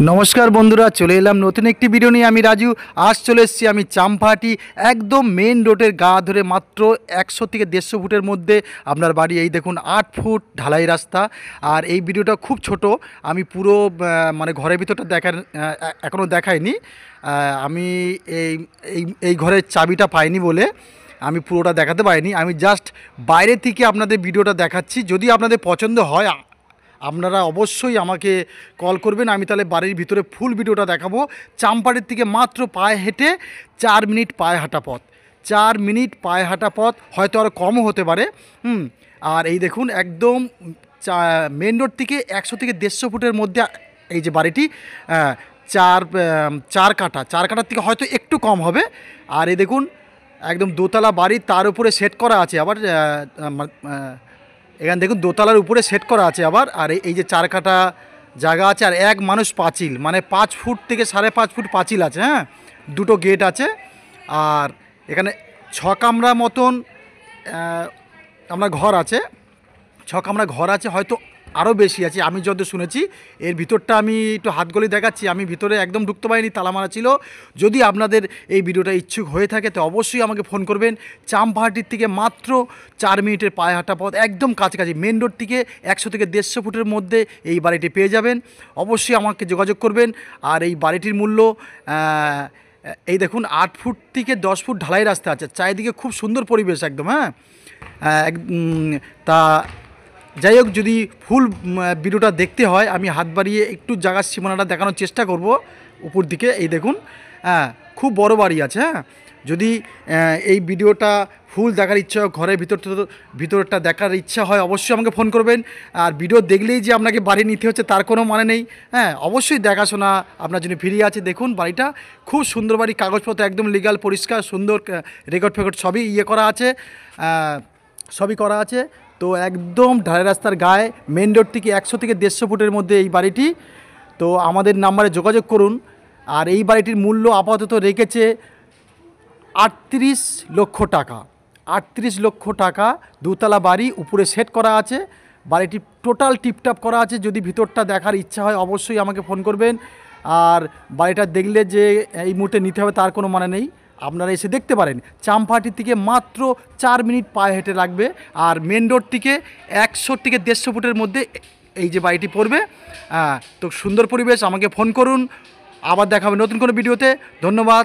नमस्कार बंधुरा चले एलाम नतून एक भिडियो निये। आमी राजू आज चले एसेछि आमी चामपाहाटी एकदम मेन रोडের গা ধরে मात्र 100 থেকে 150 फुटेर मध्य आपनार बाड़ी। এই দেখুন 8 फुट ढाলাই रास्ता। और এই ভিডিওটা খুব ছোট, আমি পুরো মানে ঘরের ভিতরটা এখনো দেখাইনি। আমি এই ঘরের চাবিটা পাইনি বলে আমি পুরোটা দেখাতে পারিনি। আমি জাস্ট বাইরে থেকে আপনাদের ভিডিওটা দেখাচ্ছি। যদি আপনাদের পছন্দ হয় আপনারা অবশ্যই আমাকে কল করবেন, আমি তাহলে বাড়ির ভিতরে ফুল ভিডিওটা দেখাবো। চাম্পাহাটির থেকে মাত্র পায়ে হেঁটে 4 মিনিট পায়ে হাঁটা পথ, 4 মিনিট পায়ে হাঁটা পথ, হয়তো আরও কমও হতে পারে। আর এই দেখুন একদম মেন রোড থেকে 100 থেকে 150 ফুটের মধ্যে এই যে বাড়িটি, চার কাঠার থেকে হয়তো একটু কম হবে। আর এই দেখুন একদম দোতলা বাড়ি, তার উপরে সেট করা আছে আবার, এখানে দেখুন দোতলার উপরে সেট করা আছে আবার। আর এই যে 4 কাঠা জায়গা আছে, আর এক মানুষ পাঁচিল, মানে 5 ফুট থেকে 5.5 ফুট পাঁচিল আছে। হ্যাঁ, দুটো গেট আছে। আর এখানে 6 কামরা মতন আমরা ঘর আছে, 6 কামরা ঘর আছে, হয়তো আরও বেশি আছে আমি যত শুনেছি। এর ভিতরটা আমি একটু হাত গলি দেখাচ্ছি, আমি ভিতরে একদম ঢুকতে পারিনি, তালা মারা ছিল। যদি আপনাদের এই ভিডিওটা ইচ্ছুক হয়ে থাকে তো অবশ্যই আমাকে ফোন করবেন। চামপাহাটির থেকে মাত্র 4 মিনিটের পায়ে হাঁটা পথ, একদম কাছাকাছি মেন রোড থেকে 100 থেকে 150 ফুটের মধ্যে এই বাড়িটি পেয়ে যাবেন। অবশ্যই আমাকে যোগাযোগ করবেন। আর এই বাড়িটির মূল্য এই দেখুন 8 ফুট থেকে 10 ফুট ঢালাই রাস্তা আছে, চারিদিকে খুব সুন্দর পরিবেশ একদম। হ্যাঁ, তা যাই হোক, যদি ফুল ভিডিওটা দেখতে হয় আমি হাত বাড়িয়ে একটু জায়গার সীমানাটা দেখানোর চেষ্টা করব। উপর দিকে এই দেখুন, খুব বড় বাড়ি আছে। হ্যাঁ, যদি এই ভিডিওটা ফুল দেখার ইচ্ছা হয়, ঘরের ভিতরটা দেখার ইচ্ছা হয়, অবশ্যই আমাকে ফোন করবেন। আর ভিডিও দেখলেই যে আপনাকে বাড়ি নিতে হচ্ছে তার কোনো মানে নেই। হ্যাঁ, অবশ্যই দেখাশোনা আপনার জন্য ফ্রি আছে। দেখুন বাড়িটা খুব সুন্দর বাড়ি, কাগজপত্র একদম লিগাল, পরিষ্কার, সুন্দর, রেকর্ড ফেকর্ড সবই করা আছে, সবই করা আছে। তো একদম ঢালাই রাস্তার গায়ে, মেন রোড থেকে 100 থেকে 150 ফুটের মধ্যে এই বাড়িটি। তো আমাদের নাম্বারে যোগাযোগ করুন। আর এই বাড়িটির মূল্য আপাতত রেখেছে 38 লক্ষ টাকা। 38 লক্ষ টাকা, দুতলা বাড়ি, উপরে সেট করা আছে, বাড়িটি টোটাল টিপটাপ করা আছে। যদি ভিতরটা দেখার ইচ্ছা হয় অবশ্যই আমাকে ফোন করবেন। আর বাড়িটা দেখলে যে এই মুহূর্তে নিতে হবে তার কোনো মানে নেই, আপনারা এসে দেখতে পারেন। চামপাহাটি থেকে মাত্র 4 মিনিট পায়ে হেঁটে লাগবে। আর মেন রোড থেকে 100 থেকে 150 ফুটের মধ্যে এই যে বাড়িটি পড়বে। তো সুন্দর পরিবেশ, আমাকে ফোন করুন। আবার দেখা হবে নতুন কোনো ভিডিওতে। ধন্যবাদ।